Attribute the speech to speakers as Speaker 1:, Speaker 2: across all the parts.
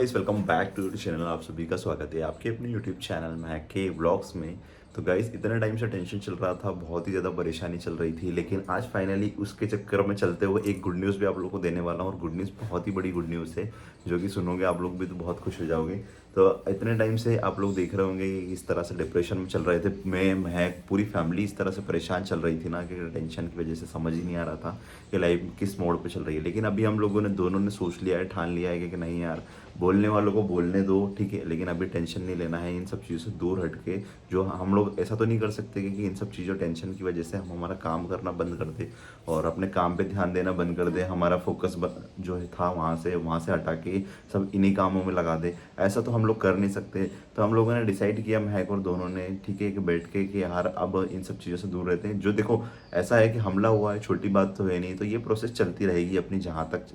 Speaker 1: Guys welcome back to channel. आप सभी का स्वागत है आपके अपने यूट्यूब चैनल महक के व्लॉग्स में। तो गाइस इतने टाइम से टेंशन चल रहा था, बहुत ही ज़्यादा परेशानी चल रही थी, लेकिन आज फाइनली उसके चक्कर में चलते हुए एक गुड न्यूज़ भी आप लोगों को देने वाला हूँ। और गुड न्यूज़ बहुत ही बड़ी गुड न्यूज़ है जो कि सुनोगे आप लोग भी तो बहुत खुश हो जाओगे। तो इतने टाइम से आप लोग देख रहे होंगे कि इस तरह से डिप्रेशन में चल रहे थे, मैं महक पूरी फैमिली इस तरह से परेशान चल रही थी ना कि टेंशन की वजह से समझ ही नहीं आ रहा था कि लाइफ किस मोड पे चल रही है। लेकिन अभी हम लोगों ने दोनों ने सोच लिया है, ठान लिया है कि नहीं यार, बोलने वालों को बोलने दो, ठीक है, लेकिन अभी टेंशन नहीं लेना है। इन सब चीज़ों से दूर हट के जो हम लोग ऐसा तो नहीं कर सकते कि इन सब चीज़ों टेंशन की वजह से हम हमारा काम करना बंद कर दे और अपने काम पे ध्यान देना बंद कर दे, हमारा फोकस जो है था वहाँ से हटा के सब इन्हीं कामों में लगा दे। ऐसा तो हम लोग कर नहीं सकते। तो हम लोगों ने डिसाइड किया, महक और दोनों ने, ठीक है, कि बैठ के कि यार अब इन सब चीज़ों से दूर रहते हैं। जो देखो ऐसा है कि हमला हुआ है, छोटी बात तो है नहीं, तो ये प्रोसेस चलती रहेगी अपनी, जहाँ तक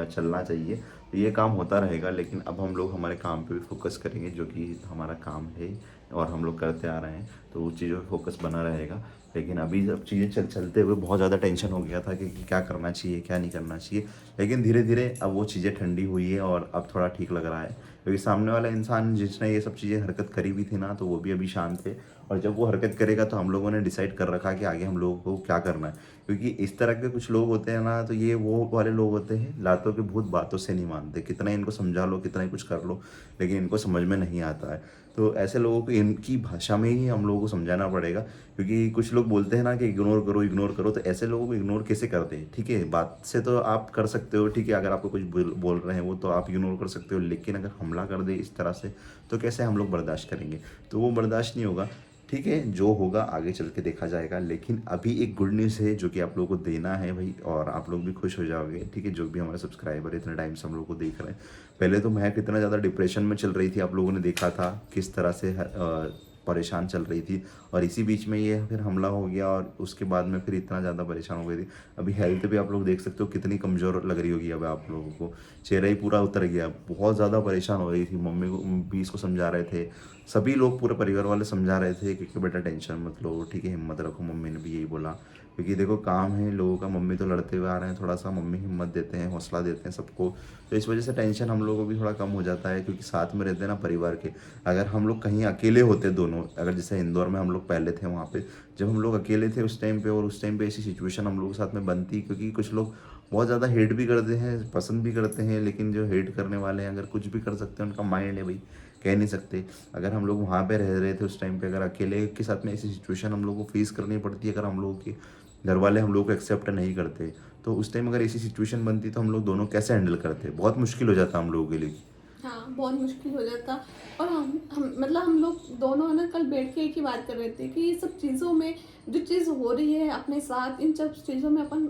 Speaker 1: चलना चाहिए तो ये काम होता रहेगा। लेकिन अब हम लोग हमारे काम पे भी फोकस करेंगे जो कि हमारा काम है और हम लोग करते आ रहे हैं, तो उस चीज़ों पे फोकस बना रहेगा। लेकिन अभी जब चीज़ें चलते हुए बहुत ज़्यादा टेंशन हो गया था कि क्या करना चाहिए क्या नहीं करना चाहिए। लेकिन धीरे धीरे अब वो चीज़ें ठंडी हुई है और अब थोड़ा ठीक लग रहा है, क्योंकि सामने वाला इंसान जिसने ये सब चीज़ें हरकत करी भी थी ना, तो वो भी अभी शांत है। और जब वो हरकत करेगा तो हम लोगों ने डिसाइड कर रखा कि आगे हम लोगों को क्या करना है। क्योंकि इस तरह के कुछ लोग होते हैं ना, तो ये वो वाले लोग होते हैं, लातों के भूत बातों से नहीं मानते, कितना इनको समझा लो कितना ही कुछ कर लो, लेकिन इनको समझ में नहीं आता है। तो ऐसे लोगों को इनकी भाषा में ही हम लोगों को समझाना पड़ेगा। क्योंकि कुछ लोग बोलते हैं ना कि इग्नोर करो, तो ऐसे लोगों को इग्नोर कैसे करते हैं? ठीक है, बात से तो आप कर सकते हो, ठीक है, अगर आपको कुछ बोल रहे हैं वो तो आप इग्नोर कर सकते हो, लेकिन अगर हमला कर दे इस तरह से तो कैसे हम लोग बर्दाश्त करेंगे? तो वो बर्दाश्त नहीं होगा। ठीक है, जो होगा आगे चल के देखा जाएगा। लेकिन अभी एक गुड न्यूज़ है जो कि आप लोगों को देना है भाई, और आप लोग भी खुश हो जाओगे। ठीक है, जो भी हमारे सब्सक्राइबर इतने टाइम से हम लोग को देख रहे हैं। पहले तो महक इतना ज़्यादा डिप्रेशन में चल रही थी, आप लोगों ने देखा था किस तरह से परेशान चल रही थी, और इसी बीच में ये फिर हमला हो गया और उसके बाद में फिर इतना ज़्यादा परेशान हो गई थी। अभी हेल्थ भी आप लोग देख सकते हो कितनी कमज़ोर लग रही होगी अब आप लोगों को, चेहरा ही पूरा उतर गया, बहुत ज़्यादा परेशान हो रही थी। मम्मी को भी इसको समझा रहे थे, सभी लोग पूरे परिवार वाले समझा रहे थे कि बेटा टेंशन मत लो, ठीक है, हिम्मत रखो। मम्मी ने भी यही बोला, क्योंकि देखो काम है लोगों का, मम्मी तो लड़ते हुए आ रहे हैं, थोड़ा सा मम्मी हिम्मत देते हैं, हौसला देते हैं सबको। तो इस वजह से टेंशन हम लोगों को भी थोड़ा कम हो जाता है, क्योंकि साथ में रहते हैं ना परिवार के। अगर हम लोग कहीं अकेले होते दोनों, अगर जैसे इंदौर में हम लोग पहले थे वहाँ पे, जब हम लोग अकेले थे उस टाइम पे, और उस टाइम पे ऐसी सिचुएशन हम लोगों के साथ में बनती, क्योंकि कुछ लोग बहुत ज़्यादा हेट भी करते हैं, पसंद भी करते हैं, लेकिन जो हेट करने वाले हैं अगर कुछ भी कर सकते हैं, उनका माइंड है भाई, कह नहीं सकते। अगर हम लोग वहाँ पे रह रहे थे उस टाइम पे, अगर अकेले के साथ में ऐसी सिचुएशन हम लोग को फेस करनी पड़ती है, अगर हम लोगों के घर वाले हम लोग को एक्सेप्ट नहीं करते, तो उस टाइम अगर ऐसी सिचुएशन बनती तो हम लोग दोनों कैसे हैंडल करते? बहुत मुश्किल हो जाता हम लोगों के लिए।
Speaker 2: हाँ, बहुत मुश्किल हो जाता। और हम लोग दोनों ना कल बैठ के एक ही बात कर रहे थे कि ये सब चीज़ों में जो चीज़ हो रही है अपने साथ, इन सब चीज़ों में अपन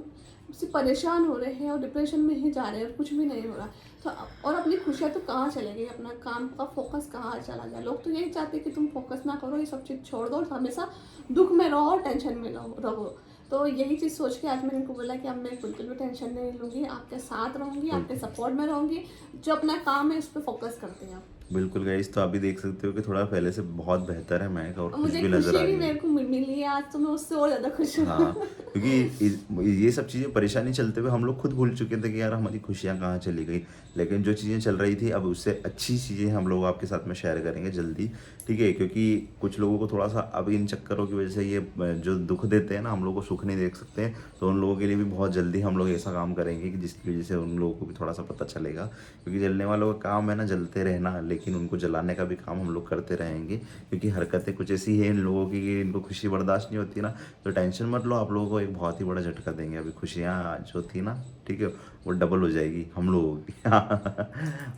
Speaker 2: सिर्फ परेशान हो रहे हैं और डिप्रेशन में ही जा रहे हैं और कुछ भी नहीं हो रहा। तो और अपनी खुशियाँ तो कहाँ चले गई, अपना काम का फोकस कहाँ चला गया। लोग तो यही चाहते हैं कि तुम फोकस ना करो, ये सब चीज़ छोड़ दो और हमेशा दुख में रहो और टेंशन में रहो। तो यही चीज़ सोच के आज मैंने इनको बोला कि अब मैं बिल्कुल भी टेंशन नहीं लूँगी, आपके साथ रहूँगी, आपके
Speaker 1: बिल्कुल
Speaker 2: सपोर्ट में रहूँगी। जो अपना काम है उस पर फोकस करते हैं आप।
Speaker 1: बिल्कुल गाइस, तो अभी देख सकते हो कि थोड़ा पहले से बहुत बेहतर है महक, और
Speaker 2: और
Speaker 1: खुश
Speaker 2: मुझे
Speaker 1: भी नज़र
Speaker 2: खुशी
Speaker 1: आ
Speaker 2: भी
Speaker 1: रही है।
Speaker 2: मेरे को मिली है आज, तो मैं उससे और ज़्यादा खुश
Speaker 1: हाँ,
Speaker 2: हूँ।
Speaker 1: क्योंकि ये सब चीज़ें परेशानी चलते हुए हम लोग खुद भूल चुके थे कि यार हमारी खुशियाँ कहाँ चली गई। लेकिन जो चीज़ें चल रही थी, अब उससे अच्छी चीज़ें हम लोग आपके साथ में शेयर करेंगे जल्दी, ठीक है? क्योंकि कुछ लोगों को थोड़ा सा अब इन चक्करों की वजह से ये जो दुख देते हैं ना, हम लोग को सुख नहीं देख सकते हैं, तो उन लोगों के लिए भी बहुत जल्दी हम लोग ऐसा काम करेंगे कि जिसकी वजह से उन लोगों को भी थोड़ा सा पता चलेगा। क्योंकि जलने वालों का काम है ना जलते रहना, लेकिन उनको जलाने का भी काम हम लोग करते रहेंगे, क्योंकि हरकतें कुछ ऐसी हैं इन लोगों की कि इनको खुशी बर्दाश्त नहीं होती ना। तो टेंशन मत लो, आप लोगों को एक बहुत ही बड़ा झटका देंगे। अभी खुशियाँ जो थी ना, ठीक है, वो डबल हो जाएगी हम लोगों की।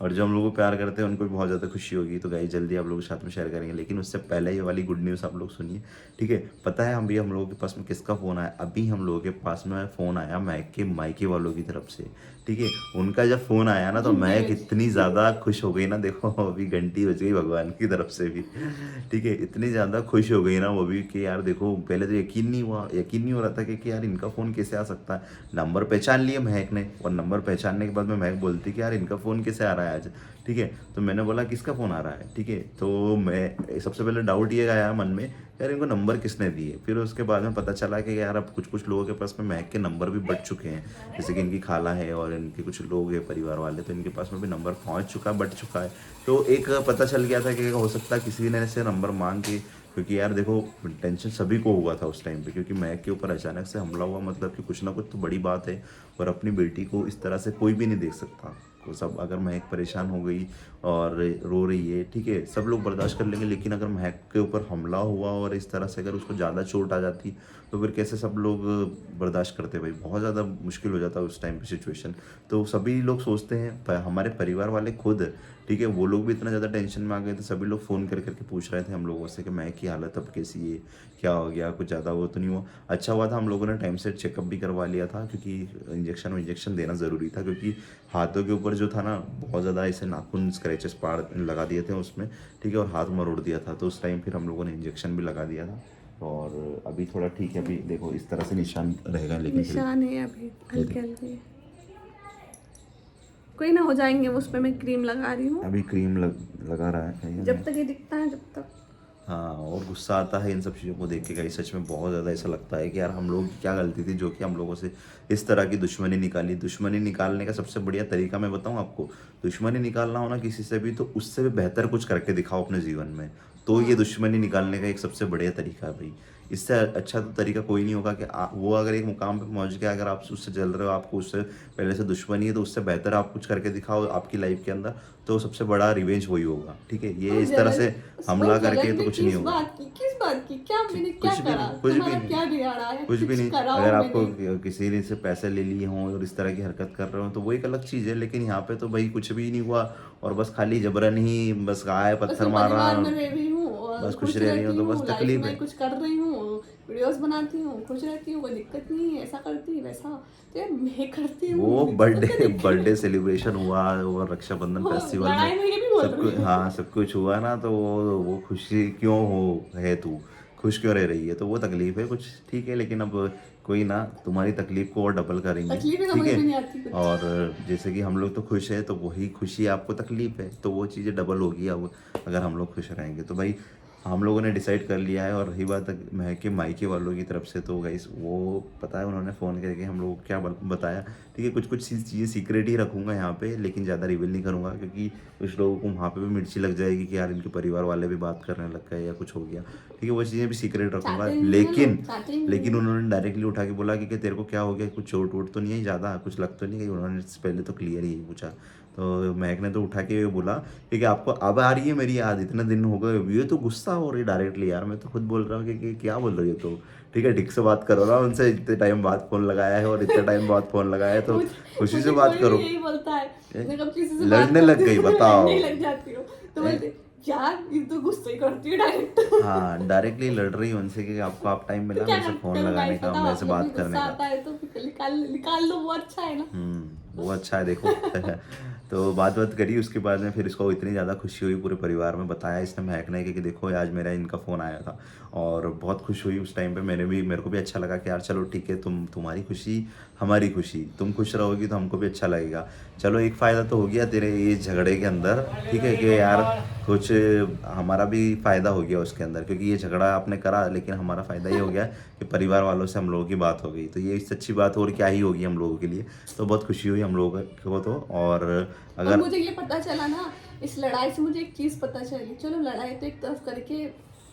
Speaker 1: और जो हम लोगों को प्यार करते हैं उनको भी बहुत ज़्यादा खुशी होगी। तो गाइस जल्दी आप लोगों के साथ में शेयर करेंगे, लेकिन उससे पहले ये वाली गुड न्यूज़ आप लोग सुनिए, ठीक है? पता है हम लोगों के पास में किसका फ़ोन आया? अभी हम लोगों के पास में फ़ोन आया महक के मायके वालों की तरफ से, ठीक है? उनका जब फ़ोन आया ना, तो
Speaker 2: जी
Speaker 1: महक इतनी
Speaker 2: जी।
Speaker 1: ज़्यादा खुश हो गई ना, देखो अभी घंटी बज गई भगवान की तरफ से भी। ठीक है, इतनी ज़्यादा खुश हो गई ना वो भी कि यार देखो, पहले तो यकीन नहीं हो रहा था कि यार इनका फ़ोन कैसे आ सकता है। नंबर पहचान लिया महक ने, और नंबर पहचानने के बाद में महक बोलती कि यार इनका फ़ोन कैसे आ रहा है आज, ठीक है। तो मैंने बोला किसका फ़ोन आ रहा है, ठीक है। तो मैं सबसे पहले डाउट ये आया मन में, यार इनको नंबर किसने दिए। फिर उसके बाद में पता चला कि यार अब कुछ कुछ लोगों के पास में महक के नंबर भी बट चुके हैं, जैसे कि इनकी खाला है और इनके कुछ लोग हैं परिवार वाले, तो इनके पास में भी नंबर पहुंच चुका, बट चुका है। तो एक पता चल गया था कि हो सकता है किसी ने ऐसे नंबर मांग के, क्योंकि यार देखो टेंशन सभी को हुआ था उस टाइम पे, क्योंकि महक के ऊपर अचानक से हमला हुआ, मतलब कि कुछ ना कुछ तो बड़ी बात है। और अपनी बेटी को इस तरह से कोई भी नहीं देख सकता। तो सब, अगर महक परेशान हो गई और रो रही है, ठीक है, सब लोग बर्दाश्त कर लेंगे, लेकिन अगर महक के ऊपर हमला हुआ और इस तरह से अगर उसको ज़्यादा चोट आ जाती तो फिर कैसे सब लोग बर्दाश्त करते भाई, बहुत ज़्यादा मुश्किल हो जाता उस टाइम पे सिचुएशन। तो सभी लोग सोचते हैं, हमारे परिवार वाले खुद, ठीक है, वो लोग भी इतना ज़्यादा टेंशन में आ गए थे। सभी लोग फ़ोन कर करके पूछ रहे थे हम लोगों से कि महक की हालत अब कैसी है, क्या हो गया, कुछ ज़्यादा वो तो नहीं हुआ। अच्छा हुआ था हम लोगों ने टाइम से चेकअप भी करवा लिया था, क्योंकि इंजेक्शन देना ज़रूरी था, क्योंकि हाथों के ऊपर जो था ना बहुत ज़्यादा ऐसे नाखून स्क्रैचेस पाड़ लगा दिए थे उसमें, ठीक है, और हाथ मरोड़ दिया था। तो उस टाइम फिर हम लोगों ने इंजेक्शन भी लगा दिया था और अभी थोड़ा ठीक है। अभी देखो इस तरह से निशान रहेगा, लेकिन फिर
Speaker 2: निशान है अभी हल्के हल्के, कोई ना हो जाएंगे। उस पर मैं क्रीम लगा रही हूँ
Speaker 1: अभी क्रीम लगा रहा है
Speaker 2: जब तक ये दिखता है, जब तक।
Speaker 1: हाँ, और गुस्सा आता है इन सब चीज़ों को देख के गाइस, सच में बहुत ज़्यादा ऐसा लगता है कि यार हम लोगों की क्या गलती थी जो कि हम लोगों से इस तरह की दुश्मनी निकाली। दुश्मनी निकालने का सबसे बढ़िया तरीका मैं बताऊँ आपको, दुश्मनी निकालना हो ना किसी से भी, तो उससे भी बेहतर कुछ करके दिखाओ अपने जीवन में, तो ये दुश्मनी निकालने का एक सबसे बढ़िया तरीका है भाई। इससे अच्छा तो तरीका कोई नहीं होगा कि वो अगर एक मुकाम पे पहुंच गया, अगर आप उससे जल रहे हो, आपको उससे पहले से दुश्मनी है, तो उससे बेहतर आप कुछ करके दिखाओ आपकी लाइफ के अंदर, तो सबसे बड़ा रिवेंज वही होगा, ठीक है। ये इस तरह से हमला करके तो कुछ नहीं होगा।
Speaker 2: किस बात की क्या मैंने क्या
Speaker 1: कुछ भी
Speaker 2: करा,
Speaker 1: नहीं, कुछ भी
Speaker 2: तुम्हारा
Speaker 1: नहीं,
Speaker 2: क्या बिगाड़ा है,
Speaker 1: कुछ भी नहीं।
Speaker 2: करा हो
Speaker 1: अगर आपको
Speaker 2: मैंने।
Speaker 1: किसी ने से पैसे ले लिए हों और इस तरह की हरकत कर रहे हो तो वो एक अलग चीज़ है, लेकिन यहाँ पे तो भाई कुछ भी नहीं हुआ और बस खाली जबरन ही बस गाय
Speaker 2: बस
Speaker 1: पत्थर
Speaker 2: मैं
Speaker 1: मार रहा
Speaker 2: परिवार में
Speaker 1: है,
Speaker 2: रह रही हूँ और
Speaker 1: बस खुश
Speaker 2: खुश
Speaker 1: रह रही हो
Speaker 2: रहती
Speaker 1: तो बस
Speaker 2: हूँ, लाइफ
Speaker 1: तकलीफ है।
Speaker 2: में कुछ कर रही हूँ, वीडियोस बनाती हूँ, खुश रहती हूँ, कोई दिक्कत नहीं है, ऐसा करती वैसा। तो यार मैं करती हूँ,
Speaker 1: वो
Speaker 2: दिक्कत तो दिक्कत
Speaker 1: बर्थडे
Speaker 2: है।
Speaker 1: सेलिब्रेशन हुआ और रक्षाबंधन
Speaker 2: वो
Speaker 1: फेस्टिवल में
Speaker 2: लड़ाई में ये भी बोल
Speaker 1: सब
Speaker 2: रही
Speaker 1: कुछ,
Speaker 2: हूँ।
Speaker 1: हाँ सब कुछ हुआ ना, तो वो खुशी क्यों है, तू खुश क्यों रह रही है, तो वो तकलीफ है कुछ, ठीक है। लेकिन अब कोई ना, तुम्हारी तकलीफ को और डबल करेंगे,
Speaker 2: तकलीफें
Speaker 1: ठीक
Speaker 2: समझ
Speaker 1: है।
Speaker 2: में नहीं आती कुछ।
Speaker 1: और जैसे कि हम लोग तो खुश है, तो वही खुशी आपको तकलीफ है, तो वो चीज़ें डबल होगी अब अगर हम लोग खुश रहेंगे। तो भाई हम लोगों ने डिसाइड कर लिया है। और रही बात महक के मायके वालों की तरफ से, तो गाइस वो पता है उन्होंने फ़ोन करके हम लोग को क्या बताया, ठीक है। कुछ कुछ चीज़ें सीक्रेट ही रखूँगा यहाँ पे, लेकिन ज़्यादा रिवील नहीं करूँगा, क्योंकि कुछ लोगों को वहाँ पे भी मिर्ची लग जाएगी कि यार इनके परिवार वाले भी बात करने लग गए या कुछ हो गया, ठीक है। वो चीज़ें भी सीक्रेट रखूँगा,
Speaker 2: चाहते ही नहीं है ना
Speaker 1: लेकिन
Speaker 2: लोग, चाहते ही नहीं
Speaker 1: लेकिन
Speaker 2: है।
Speaker 1: उन्होंने डायरेक्टली उठा के बोला कि तेरे को क्या हो गया, कुछ चोट वोट तो नहीं है ज़्यादा, कुछ लग तो नहीं गई, उन्होंने पहले तो क्लियर ही पूछा। तो महक ने तो उठा के बोला कि आपको अब आ रही है मेरी याद, इतने दिन हो गए। ये तो गुस्सा हो रही डायरेक्टली, यार मैं तो खुद बोल रहा हूँ कि क्या बोल रही हो, तो ठीक है ठीक से बात करो ना उनसे, इतने टाइम बाद फ़ोन लगाया है और इतने टाइम बाद फ़ोन लगाया है, तो
Speaker 2: मुझे
Speaker 1: खुशी से
Speaker 2: मुझे
Speaker 1: बात
Speaker 2: कोई
Speaker 1: करो।
Speaker 2: भी यही बोलता है, मैं कब किसी से बात
Speaker 1: लड़ने लग
Speaker 2: करती
Speaker 1: गई,
Speaker 2: हूँ,
Speaker 1: बताओ।
Speaker 2: लड़ने लग जाती हूँ, तो बोलते यार ये तो गुस्सा ही करती है डायरेक्ट।
Speaker 1: हाँ, डायरेक्टली लड़ रही है उनसे कि आपको आप टाइम
Speaker 2: तो
Speaker 1: मिला
Speaker 2: क्या
Speaker 1: मेरे से फ़ोन
Speaker 2: करूँ
Speaker 1: लगाने
Speaker 2: गाइस,
Speaker 1: का,
Speaker 2: बताओ
Speaker 1: मेरे
Speaker 2: आप
Speaker 1: से
Speaker 2: जब भी
Speaker 1: बात करने
Speaker 2: गुस्सा
Speaker 1: का।
Speaker 2: आता है तो फिर निकाल लो, वो अच्छा है ना।
Speaker 1: वो अच्छा है देखो। तो बात करी उसके बाद में, फिर इसको इतनी ज़्यादा खुशी हुई, पूरे परिवार में बताया इसने महक ने कि देखो आज मेरा इनका फ़ोन आया था, और बहुत खुश हुई उस टाइम पे। मेरे को भी अच्छा लगा कि यार चलो ठीक है, तुम्हारी खुशी हमारी खुशी, तुम खुश रहोगी तो हमको भी अच्छा लगेगा। चलो एक फ़ायदा तो हो गया तेरे इस झगड़े के अंदर, ठीक है, कि यार कुछ हमारा भी फ़ायदा हो गया उसके अंदर, क्योंकि ये झगड़ा आपने करा, लेकिन हमारा फ़ायदा ये हो गया कि परिवार वालों से हम लोगों की बात हो गई, तो ये इससे अच्छी बात और क्या ही होगी हम लोगों के लिए। तो बहुत खुशी हुई हम लोगों को तो। और
Speaker 2: और
Speaker 1: अगर
Speaker 2: मुझे ये पता चला ना, इस लड़ाई से मुझे एक चीज़ पता चली, चलो लड़ाई तो एक तरफ करके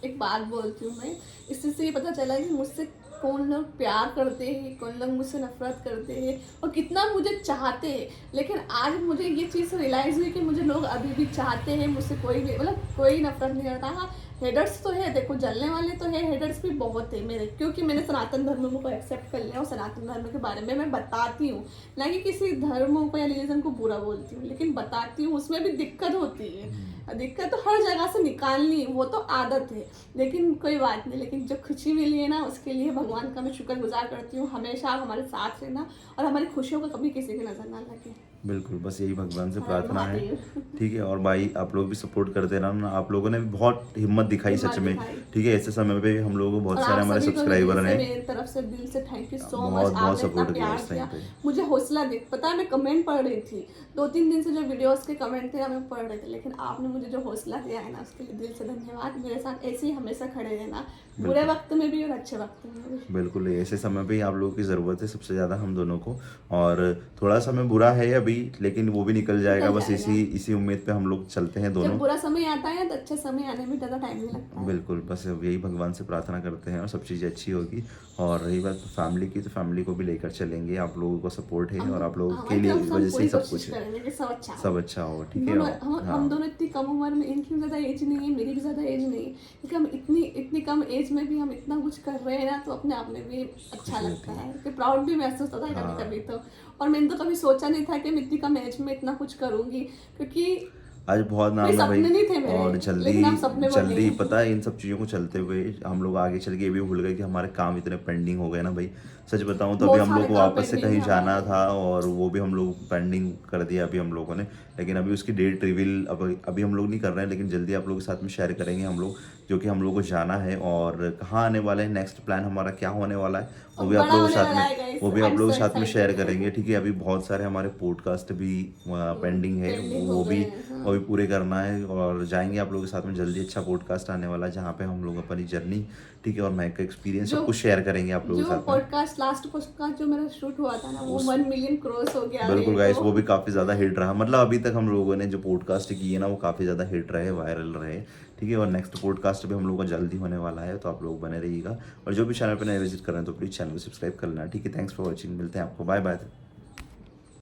Speaker 2: एक बात बोलती हूँ मैं, इस चीज़ से ये पता चला कि मुझसे कौन लोग प्यार करते हैं, कौन लोग मुझसे नफरत करते हैं और कितना मुझे चाहते हैं। लेकिन आज मुझे ये चीज़ रियलाइज़ हुई कि मुझे लोग अभी भी चाहते हैं, मुझसे कोई भी मतलब कोई नफरत नहीं करता। हाँ हेडर्स तो है, देखो जलने वाले तो है, हेडर्स भी बहुत है मेरे, क्योंकि मैंने सनातन धर्म को एक्सेप्ट कर लिया और सनातन धर्म के बारे में मैं बताती हूँ, ना कि किसी धर्म को या रिलीजन को बुरा बोलती हूँ, लेकिन बताती हूँ। उसमें भी दिक्कत होती है, दिक्कत तो हर जगह से निकालनी, वो तो आदत है, लेकिन कोई बात नहीं। लेकिन जो खुशी मिली है ना, उसके लिए भगवान का मैं शुक्रगुजार करती हूँ। हमेशा आप हमारे साथ रहना और हमारी खुशियों को कभी किसी की नज़र ना लगे।
Speaker 1: बिल्कुल, बस यही भगवान से
Speaker 2: हर
Speaker 1: प्रार्थना है,
Speaker 2: महादेव।
Speaker 1: ठीक है? और भाई आप लोग भी सपोर्ट करते रहना ना, आप लोगों ने भी बहुत हिम्मत दिखाई
Speaker 2: हिम्मत
Speaker 1: सच में,
Speaker 2: दिखाई।
Speaker 1: ठीक है? ऐसे समय पे हम लोगों को बहुत
Speaker 2: और
Speaker 1: सारे
Speaker 2: आप
Speaker 1: हमारे
Speaker 2: सभी को भी
Speaker 1: सब्सक्राइबर
Speaker 2: दिल से
Speaker 1: हैं,
Speaker 2: मेरी तरफ से दिल से थैंक यू सो मच।
Speaker 1: बहुत बहुत
Speaker 2: आपने इतना
Speaker 1: सपोर्ट किया
Speaker 2: प्यार
Speaker 1: उस टाइम
Speaker 2: किया,
Speaker 1: पे।
Speaker 2: मुझे हौसला दे, पता है मैं कमेंट पढ़ रही थी, 2-3 दिन से जो वीडियोस के कमेंट थे ना मैं पढ़ रहे थे, लेकिन आपने मुझे जो हौसला दिया है ना उसके लिए दिल से धन्यवाद। मेरे साथ ऐसे ही हमेशा खड़े रहना, बुरे
Speaker 1: बिल्कुल।
Speaker 2: वक्त में भी और अच्छे वक्त में भी।
Speaker 1: बिल्कुल, ऐसे समय पे ही आप लोगों की ज़रूरत है सबसे ज़्यादा हम दोनों को। और थोड़ा समय बुरा है अभी, लेकिन वो भी निकल जाएगा,
Speaker 2: निकल
Speaker 1: बस
Speaker 2: जाएगा।
Speaker 1: इसी इसी उम्मीद पे हम लोग चलते हैं
Speaker 2: जब
Speaker 1: दोनों।
Speaker 2: बुरा समय आता है तो अच्छे समय आने में ज़्यादा टाइम नहीं लगता है।
Speaker 1: बिल्कुल, बस अब यही भगवान से प्रार्थना करते हैं और सब चीज़ें अच्छी होगी। और रही बात फैमिली की, तो फैमिली को भी लेकर चलेंगे, आप लोगों का सपोर्ट है और आप लोगों के लिए
Speaker 2: मतलब हम
Speaker 1: वजह से ही
Speaker 2: पूरी
Speaker 1: सब
Speaker 2: कोशिश
Speaker 1: कुछ है,
Speaker 2: करेंगे कि सब अच्छा हो।
Speaker 1: सब अच्छा हो, ठीक है?
Speaker 2: दोनों
Speaker 1: और
Speaker 2: हम
Speaker 1: हाँ,
Speaker 2: दोनों इतनी कम उम्र में, इनकी भी ज़्यादा एज नहीं है, मेरी भी ज़्यादा एज नहीं है, क्योंकि हम इतनी इतनी कम एज में भी हम इतना कुछ कर रहे हैं ना, तो अपने आप में भी अच्छा
Speaker 1: खुशी
Speaker 2: लगता
Speaker 1: होती है।
Speaker 2: है कि प्राउड भी महसूस होता है
Speaker 1: हाँ।
Speaker 2: कभी कभी तो। और मैंने तो कभी सोचा नहीं था कि मैं इतनी कम एज में इतना कुछ करूँगी, क्योंकि
Speaker 1: आज बहुत
Speaker 2: कोई
Speaker 1: नाम है भाई।
Speaker 2: सपने नहीं थे
Speaker 1: और
Speaker 2: मेरे,
Speaker 1: जल्दी
Speaker 2: लेकिन अब सपने बन
Speaker 1: जल्दी
Speaker 2: गए।
Speaker 1: पता है, इन सब चीज़ों को चलते हुए हम लोग आगे चल के ये भी भूल गए कि हमारे काम इतने पेंडिंग हो गए ना भाई। सच बताऊं तो अभी
Speaker 2: बहुत
Speaker 1: हम लोग
Speaker 2: सारे
Speaker 1: को
Speaker 2: काम
Speaker 1: वापस से
Speaker 2: पेंडिंग
Speaker 1: कहीं
Speaker 2: है
Speaker 1: जाना
Speaker 2: हमारे।
Speaker 1: था और वो भी हम लोग पेंडिंग कर दिया अभी हम लोगों ने। लेकिन अभी उसकी डेट रिवील अभी हम लोग नहीं कर रहे हैं, लेकिन जल्दी आप लोगों के साथ में शेयर करेंगे हम लोग, जो कि हम लोग को जाना है और कहाँ आने वाले हैं, नेक्स्ट प्लान हमारा क्या होने वाला है, वो
Speaker 2: और
Speaker 1: भी आप
Speaker 2: बड़ा
Speaker 1: लोगों के
Speaker 2: होने
Speaker 1: साथ
Speaker 2: वाला
Speaker 1: में,
Speaker 2: है गाइस,
Speaker 1: वो भी
Speaker 2: आई
Speaker 1: आप
Speaker 2: एम
Speaker 1: लोगों
Speaker 2: सो
Speaker 1: के साथ में शेयर करेंगे,
Speaker 2: एक्साइटेड।
Speaker 1: ठीक है? अभी बहुत सारे हमारे पॉडकास्ट भी पेंडिंग है,
Speaker 2: पेंडिंग हो
Speaker 1: वो
Speaker 2: गए
Speaker 1: भी
Speaker 2: हैं, हाँ।
Speaker 1: वो भी पूरे करना है। और जाएंगे आप लोगों के साथ में जल्दी, अच्छा पॉडकास्ट आने वाला है जहाँ पे हम लोग अपनी जर्नी, ठीक है, और मैं का एक्सपीरियंस
Speaker 2: जो
Speaker 1: सब कुछ शेयर करेंगे आप लोगों के
Speaker 2: जो
Speaker 1: साथ में।
Speaker 2: पॉडकास्ट लास्ट पॉडकास्ट जो मेरा शूट हुआ था ना, वो
Speaker 1: उस
Speaker 2: 1 मिलियन क्रॉस हो गया अभी
Speaker 1: बिल्कुल गाइस, वो भी
Speaker 2: तो।
Speaker 1: काफ़ी ज़्यादा हिट रहा, मतलब अभी तक हम लोगों ने जो पॉडकास्ट किए है ना वो काफ़ी ज़्यादा हिट रहे, वायरल रहे, ठीक है? और नेक्स्ट पॉडकास्ट भी हम लोगों का जल्दी होने वाला है, तो आप लोग बने रहिएगा। और जो भी चैनल पर नए विजिट कर रहे हैं तो प्लीज़ चैनल को सब्सक्राइब कर लेना, ठीक है? थैंक्स फॉर वॉचिंग, मिलते हैं आपको, बाय बाय।